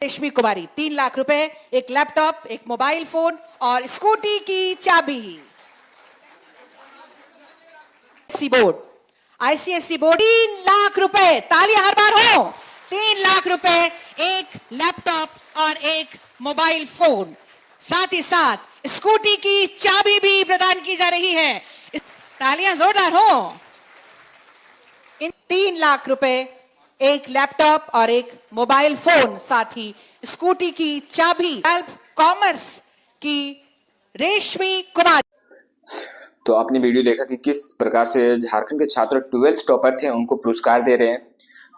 रेशमी कुमारी 3 लाख रुपए, एक लैपटॉप, एक मोबाइल फोन और स्कूटी की चाबी। बोर्ड, आईसीएससी बोर्ड 3 लाख रुपए, तालियां हर बार हो। 3 लाख रुपए, एक लैपटॉप और एक मोबाइल फोन, साथ ही साथ स्कूटी की चाबी भी प्रदान की जा रही है। तालियां जोरदार हो। इन 3 लाख रुपए, एक लैपटॉप और एक मोबाइल फोन, साथ ही स्कूटी की चाबी कॉमर्स की रेशमी कुमार। तो आपने वीडियो देखा कि किस प्रकार से झारखंड के छात्र 12th टॉपर थे, उनको पुरस्कार दे रहे हैं।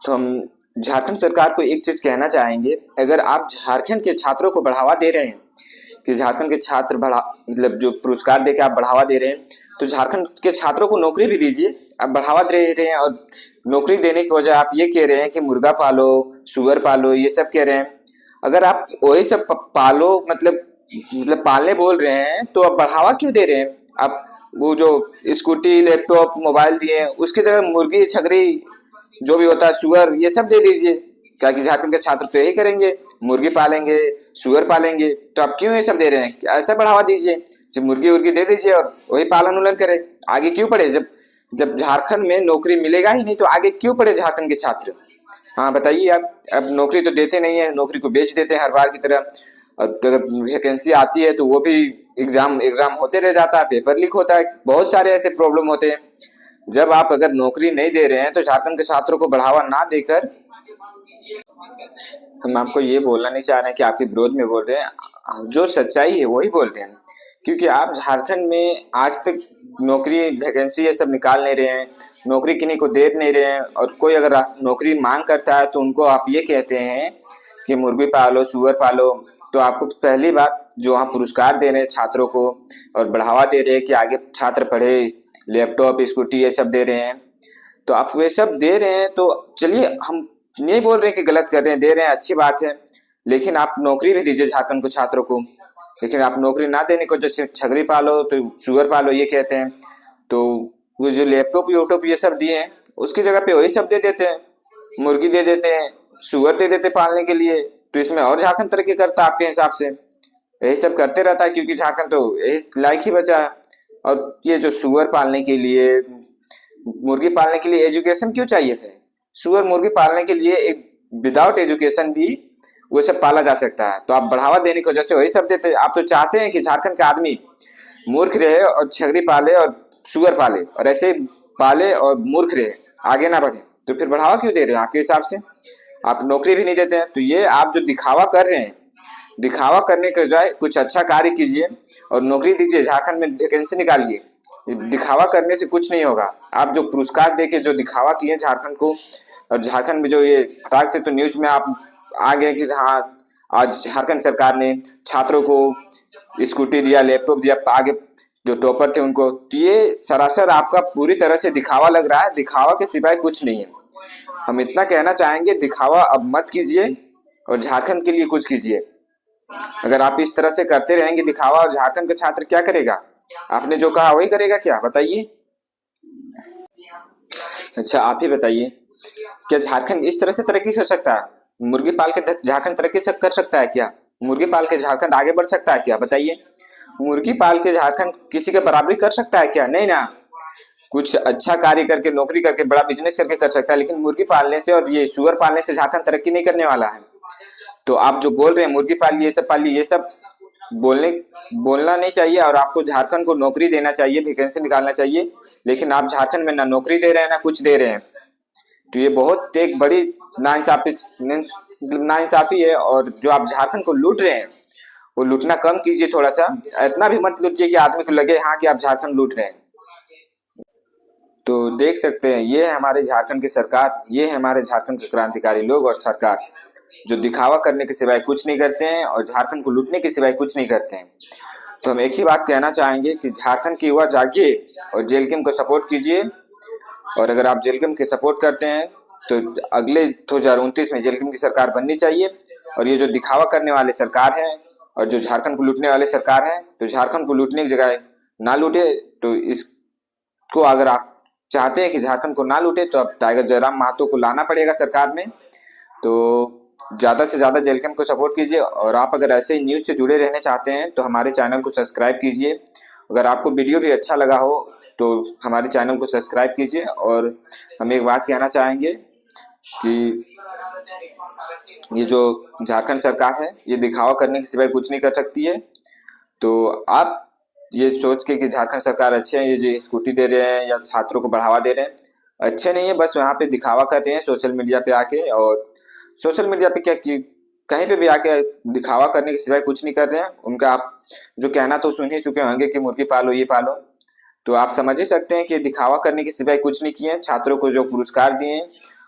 तो हम झारखंड सरकार को एक चीज कहना चाहेंगे, अगर आप झारखंड के छात्रों को बढ़ावा दे रहे हैं कि झारखंड के छात्र मतलब जो पुरस्कार दे के आप बढ़ावा दे रहे हैं, तो झारखंड के छात्रों को नौकरी भी दीजिए। आप बढ़ावा दे रहे हैं और नौकरी देने की वजह आप ये कह रहे हैं कि मुर्गा पालो, सुअर पालो, ये सब कह रहे हैं। अगर आप वही सब पालो मतलब पालने बोल रहे हैं, तो आप बढ़ावा क्यों दे रहे हैं? आप वो जो स्कूटी, लैपटॉप, मोबाइल दिए हैं, उसकी जगह मुर्गी, छगरी, जो भी होता है, सुअर, ये सब दे दीजिए। क्या कि झारखंड के छात्र तो यही करेंगे, मुर्गी पालेंगे, सुअर पालेंगे। तो आप क्यों ये सब दे रहे हैं? ऐसा बढ़ावा दीजिए, जब मुर्गी उर्गी दे दीजिए और वही पालन उलन करे। आगे क्यों पढ़े? जब झारखंड में नौकरी मिलेगा ही नहीं, तो आगे क्यों पढ़े झारखंड के छात्र? हाँ बताइए आप। अब नौकरी तो देते नहीं है, नौकरी को बेच देते हैं हर बार की तरह। और अगर वैकेंसी आती है तो वो भी एग्जाम होते रह जाता है, पेपर लीक होता है, बहुत सारे ऐसे प्रॉब्लम होते हैं। जब आप अगर नौकरी नहीं दे रहे हैं, तो झारखंड के छात्रों को बढ़ावा ना देकर, हम आपको ये बोलना नहीं चाह रहे हैं कि आपके विरोध में बोल रहे हैं, जो सच्चाई है वही बोलते हैं। क्योंकि आप झारखंड में आज तक नौकरी वैकेंसी ये सब निकाल नहीं रहे हैं, नौकरी किन्हीं को दे नहीं रहे हैं। और कोई अगर नौकरी मांग करता है तो उनको आप ये कहते हैं कि मुर्गी पालो, सुअर पालो। तो आपको पहली बात, जो आप पुरस्कार दे रहे हैं छात्रों को और बढ़ावा दे रहे हैं कि आगे छात्र पढ़े, लैपटॉप, स्कूटी ये सब दे रहे हैं, तो आप वे सब दे रहे हैं। तो चलिए, हम नहीं बोल रहे कि गलत कर रहे हैं, दे रहे हैं, अच्छी बात है। लेकिन आप नौकरी भी दीजिए झारखंड को छात्रों को। लेकिन आप नौकरी ना देने को, जैसे छगरी पालो तो सुअर पालो ये कहते हैं, तो वो जो लैपटॉप यूट्यूब ये सब दिए हैं, उसकी जगह पे वही सब दे देते हैं, मुर्गी दे देते हैं, सुअर दे देते पालने के लिए। तो इसमें और झारखंड तरक्की करता आपके हिसाब से? यही सब करते रहता है, क्योंकि झारखंड तो यही लायक ही बचा है। और ये जो सुअर पालने के लिए, मुर्गी पालने के लिए एजुकेशन क्यों चाहिए है? सुअर मुर्गी पालने के लिए एक विदाउट एजुकेशन भी वो सब पाला जा सकता है। तो आप बढ़ावा देने को जैसे वही सब देते। आप तो चाहते हैं कि झारखंड का आदमी मूर्ख रहे और छगरी पाले और सुअर पाले और ऐसे पाले और मूर्ख रहे, आगे ना बढ़े। तो फिर बढ़ावा क्यों दे रहे हैं? आपके हिसाब से आप नौकरी भी नहीं देते हैं। तो ये आप जो दिखावा कर रहे हैं, दिखावा करने के बजाय कुछ अच्छा कार्य कीजिए और नौकरी दीजिए, झारखंड में वैकेंसी निकालिए। दिखावा करने से कुछ नहीं होगा। आप जो पुरस्कार देके जो दिखावा किए झारखंड को, और झारखंड में जो ये फटाक से तो न्यूज में आप आ गए कि हाँ, आज झारखंड सरकार ने छात्रों को स्कूटी दिया, लैपटॉप दिया, आगे जो टॉपर थे उनको। तो ये सरासर आपका पूरी तरह से दिखावा लग रहा है, दिखावा के सिवाय कुछ नहीं है। हम इतना कहना चाहेंगे, दिखावा अब मत कीजिए और झारखंड के लिए कुछ कीजिए। अगर आप इस तरह से करते रहेंगे दिखावा, और झारखंड का छात्र क्या करेगा? आपने जो कहा वही करेगा क्या? बताइए। अच्छा आप ही बताइए, क्या झारखंड इस तरह से तरक्की कर सकता है? मुर्गी पाल के झारखंड तरक्की कर सकता है क्या? मुर्गी पाल के झारखंड आगे बढ़ सकता है क्या? बताइए। मुर्गी पाल के झारखंड किसी के बराबरी कर सकता है क्या? नहीं ना। कुछ अच्छा कार्य करके, नौकरी करके, बड़ा बिजनेस करके कर सकता है, लेकिन मुर्गी पालने से और ये सुअर पालने से झारखंड तरक्की नहीं करने वाला है। तो आप जो बोल रहे हैं मुर्गी पालिए, ये सब पालिए, ये सब बोलना नहीं चाहिए। और आपको झारखंड को नौकरी देना चाहिए, वैकेंसी निकालना चाहिए। लेकिन आप झारखंड में ना नौकरी दे रहे हैं, ना कुछ दे रहे हैं। तो ये बहुत एक बड़ी नाइंसाफी है। और जो आप झारखंड को लूट रहे हैं, वो लूटना कम कीजिए थोड़ा सा। इतना भी मत लूटिए कि आदमी को लगे हाँ कि आप झारखंड लूट रहे हैं। तो देख सकते हैं, ये है हमारे झारखंड की सरकार, ये है हमारे झारखंड के क्रांतिकारी लोग और सरकार, जो दिखावा करने के सिवाय कुछ नहीं करते हैं और झारखंड को लूटने के सिवाय कुछ नहीं करते हैं। तो हम एक ही बात कहना चाहेंगे कि झारखंड की युवा जागिए और जेलकिम को सपोर्ट कीजिए। और अगर आप जेलकिम के सपोर्ट करते हैं तो अगले 2029 में जेलकिम की सरकार बननी चाहिए। और ये जो दिखावा करने वाले सरकार है और जो झारखंड को लूटने वाले सरकार है, तो झारखंड को लूटने की जगह ना लूटे। तो इसको अगर आप चाहते हैं कि झारखंड को ना लूटे, तो अब टाइगर जयराम महतो को लाना पड़ेगा सरकार में। तो ज़्यादा से ज़्यादा जेलकम को सपोर्ट कीजिए, और आप अगर ऐसे ही न्यूज़ से जुड़े रहना चाहते हैं तो हमारे चैनल को सब्सक्राइब कीजिए। अगर आपको वीडियो भी अच्छा लगा हो तो हमारे चैनल को सब्सक्राइब कीजिए। और हम एक बात कहना चाहेंगे कि ये जो झारखंड सरकार है ये दिखावा करने के सिवाय कुछ नहीं कर सकती है। तो आप ये सोच के कि झारखंड सरकार अच्छे हैं, ये जो स्कूटी दे रहे हैं या छात्रों को बढ़ावा दे रहे हैं, अच्छे नहीं है, बस यहाँ पे दिखावा कर रहे हैं सोशल मीडिया पे आके। और सोशल मीडिया पे क्या कि कहीं पे भी आके दिखावा करने के सिवाय कुछ नहीं कर रहे हैं। उनका आप जो कहना तो सुन ही चुके होंगे कि मुर्गी पालो ये पालो, तो आप समझ ही सकते हैं कि दिखावा करने के सिवाय कुछ नहीं किए। छात्रों को जो पुरस्कार दिए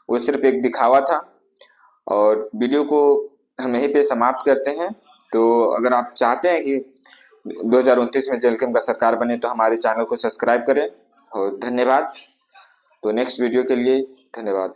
वो सिर्फ एक दिखावा था। और वीडियो को हम यहीं पे समाप्त करते हैं। तो अगर आप चाहते हैं कि 2029 में जेलकम का सरकार बने तो हमारे चैनल को सब्सक्राइब करें। और धन्यवाद। तो नेक्स्ट वीडियो के लिए धन्यवाद।